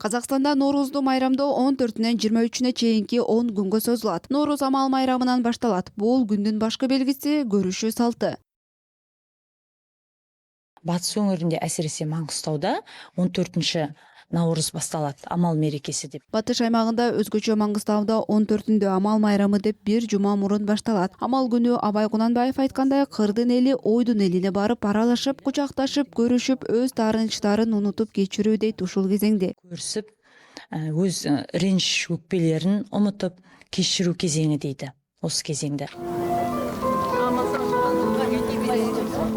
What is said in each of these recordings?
Казакстанда Ноорузду майрамдоо 14-нен 23-үнө чейинки 10 күнгө созулат. Норуз амал майрамынан башталат. Бул күндүн башкы белгиси көрүшү салты. Батыс өңірінде әсіресе Маңғыстауда 14 Наурыз басталат, амал мерекесі деп. Батыш аймагында өзгөчө Маңгыстауда 14-ндө амал майрамы деп бир жума мурун башталат. Амал күнү Абай Кунанбаев айткандай, кырдын эли ойдун элине барып аралашып, кучакташып, көрүшүп, өз таарынычтарын унутуп кечирүү дейт ушул кезеңде. Көрүсүп, өз реніш өкпелерин унутуп кечирүү кезеңи дейді. Осы кезеңде.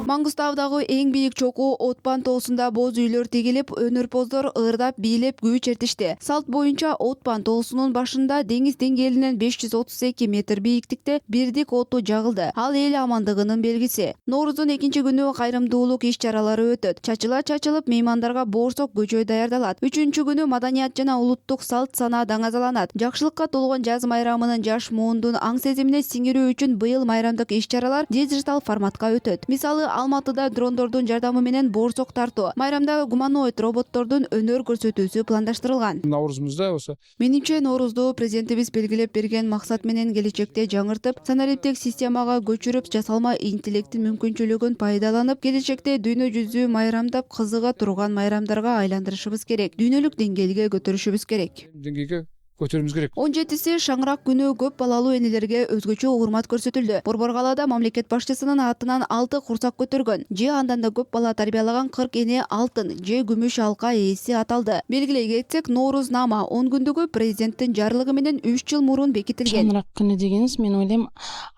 Маңгыстаудагы эң бийик чокуу Отпан тоосунда боз үйлөр тигилип, өнөрпоздор ырдап, бийлеп күү чертишти. Салт боюнча Отпан тоосунун башында деңиз деңгээлинен 532 метр бийиктикте бирдик оту жагылды. Ал эл амандыгынын белгиси. Ноорузун экинчи күнү кайрымдуулук иш-чаралары өтөт. Чачылып, меймандарга боорсок көчөй даярдалат. Үчүнчү күнү маданият жана улуттук салт санаа даңазаланат. Жакшылыкка толгон жаз майрамынын жаш муундун аң сезимине сиңирүү үчүн быйыл майрамдык иш-чаралар дижитал форматка өтөт. Мисалы, Алматыда дрондордун жардамы менен боорсок тартуу, майрамда гуманоид роботтордун өнөр көрсөтүүсү пландаштырылган. Наурузумузда осы. Менимче Ноорузду президентибиз белгилеп берген максат менен келечекте жаңыртып, санариптик системага көчүрүп, жасалма интеллекттин мүмкүнчүлүгүн пайдаланып, келечекте дүйнө жүзү майрамдап кызыга турган майрамдарга айландырышыбыз керек. Дүйнөлүк деңгээлге көтөрүшүбүз керек. Деңгейге көтөрүбүз керек. 17-си шаңырак күнү көп балалуу энелерге өзгөчө урмат көрсөтүлдү. Борборгалада мамлекет башчысынын атынан 6 курсак көтөргөн, же андан да көп бала тарбиялаган 40 эне алтын, же күмүш алка ээси аталды. Белгилей кетсек, Ноорuz Нама 10 күндүгү президенттин жарлыгы менен 3 жыл мурун бекитилген. Шаңырак күнү дегенибиз, мен ойлойм,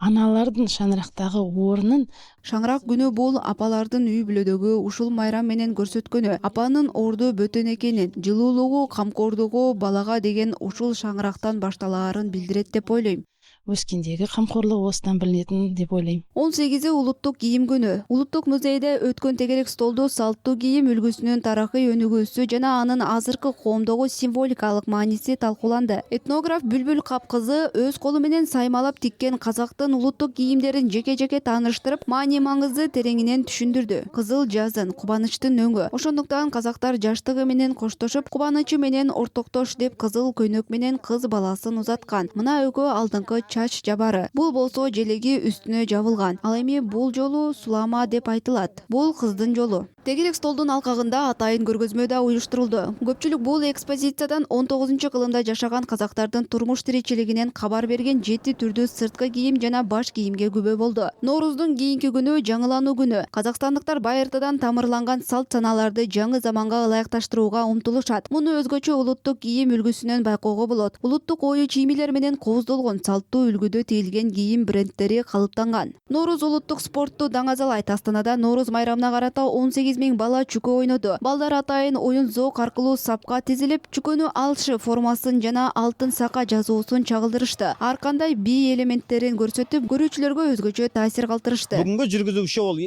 аналардын шаңырактагы орнун. Шаңырак күнү бул апалардын үй бүлөдөгү ушул майрам менен көрсөткөнү, апанын орду бөтөн экенин, жылуулугу, камкордугу балага деген ушул шаңырактан башталаарын билдирет деп ойлойм. Өскөндөгү камкорлук осудан билинетин деп ойлойм. 18-и улуттук кийим күнү. Улуттук музейде өткөн тегерек столду салттуу кийим үлгүсүнүн тарыхый өнүгүүсү жана анын азыркы коомдогу символикалык мааниси талкууланды. Этнограф Бүлбүл Капкызы өз колу менен саймалап тиккен казактын улуттук кийимдерин жеке-жеке тааныштырып, маани-маңызды тереңинен түшүндүрдү. Кызыл жазын, кубанычтын өңү. Ошондуктан казактар жаштыгы менен коштошуп, кубанычы менен ортоктош деп кызыл көйнөк менен кыз баласын узаткан. Мына өгө алдыңкы чач жабары. Бул болсо желеги үстүнө жабылган. Ал эми бул жолу сулама деп айтылат. Бул кыздын жолу. Тегерек столдун алкагында атайын көргөзмө да уюштурулду. Көпчүлүк бул экспозициядан 19-кылымда жашаган казактардын турмуш тиричилигинен кабар берген 7 түрдүү сырткы кийим жана баш кийимге күбө болду. Нооруздун кийинки күнү жаңылануу күнү. Казакстандыктар байыртадан тамырланган салт санааларды жаңы заманга ылайыкташтырууга умтулушат. Муну өзгөчө улуттук кийим үлгүсүнөн байкоого болот. Улуттук ою чиймелер менен кооздолгон салттуу үлгүдө тигилген кийим брендтери калыптанган. Ноорuz улуттук спортту даңазалайт. Астанада Ноорuz майрамына карата 18 000 бала чүкө ойноду. Балдар атайын оюн зоок аркылуу сапка тизилип, чүкөнү алышы формасын жана алтын сака жазуусун чагылдырышты. Ар кандай бий элементтерин көрсөтүп, көрүүчүлөргө өзгөчө таасир калтырышты. Бүгүнкү жүргүзүүчү ол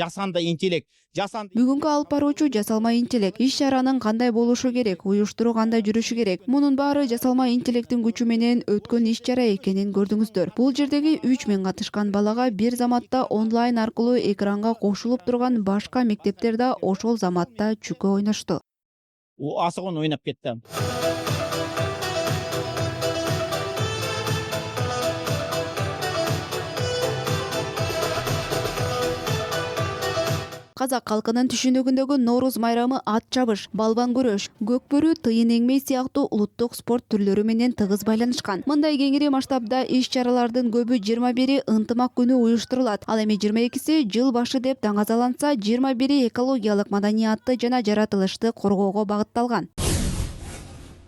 жасанды интеллект. Бүгүнкү алып баруучу жасалма интеллект. Иш-чаранын кандай болушу керек, уюштуруу кандай жүрүшү керек. Мунун баары жасалма интеллекттин күчү менен өткөн иш-чара экенин көрдүңүздөр. Бул жердеги 3000 катышкан балага бир заматта онлайн аркылуу экранга кошулуп турган башка мектептер да ошол заматта чүкө ойношту. Асыгын ойнап кетти. Казак калкынын түшүнүгүндөгү Ноорuz майрамы ат чабыш, балбан күрөш, көкбөрү, тыйын эңмей сыяктуу улуттук спорт түрлөрү менен тыгыз байланышкан. Мындай кеңири масштабда иш-чаралардын көбү 21-и ынтымак күнү уюштурулат. Ал эми 22-си жыл башы деп даңазаланса, 21-и экологиялык маданиятты жана жаратылышты коргоого багытталган.